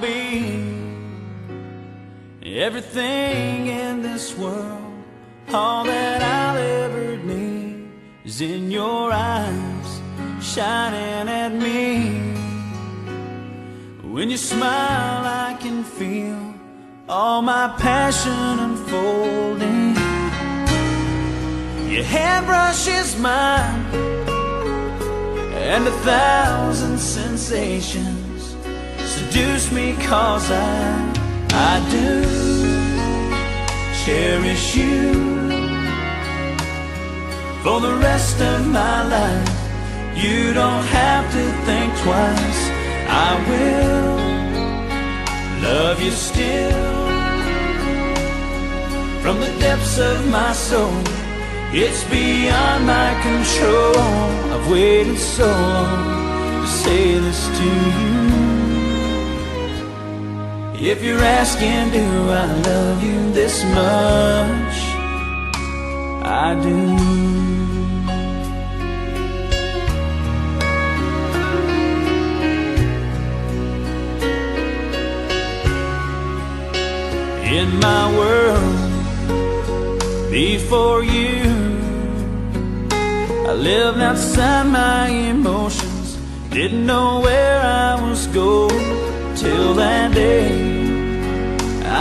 me. Everything in this world, all that I'll ever need, is in your eyes, shining at me. When you smile, I can feel all my passion unfolding. Your hand brushes mine, and 1,000 sensations seduce me, 'cause I do cherish you for the rest of my life. You don't have to think twice. I will love you still from the depths of my soul. It's beyond my control. I've waited so long to say this to you. If you're asking, do I love you this much? I do. In my world before you, I lived outside my emotions, didn't know where I was going, till that day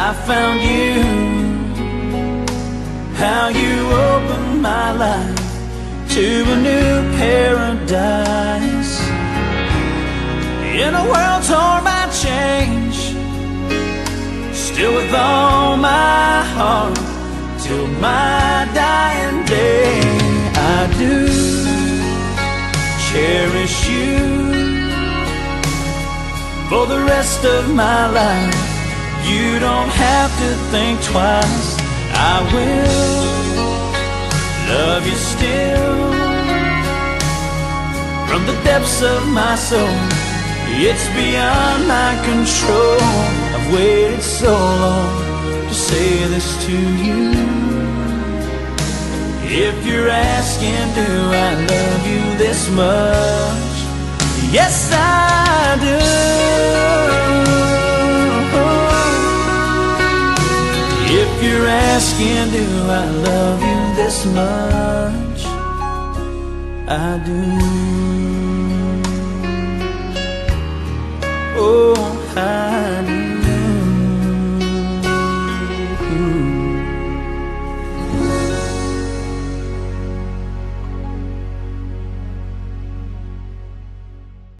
I found you. How you opened my life to a new paradise. In a world torn by change, still with all my heart, till my dying day, I do cherish you for the rest of my life. You don't have to think twice. I will love you still from the depths of my soul. It's beyond my control. I've waited so long to say this to you. If you're asking, do I love you this much? Yes, I do. If you're asking, do I love you this much? I do. Oh, I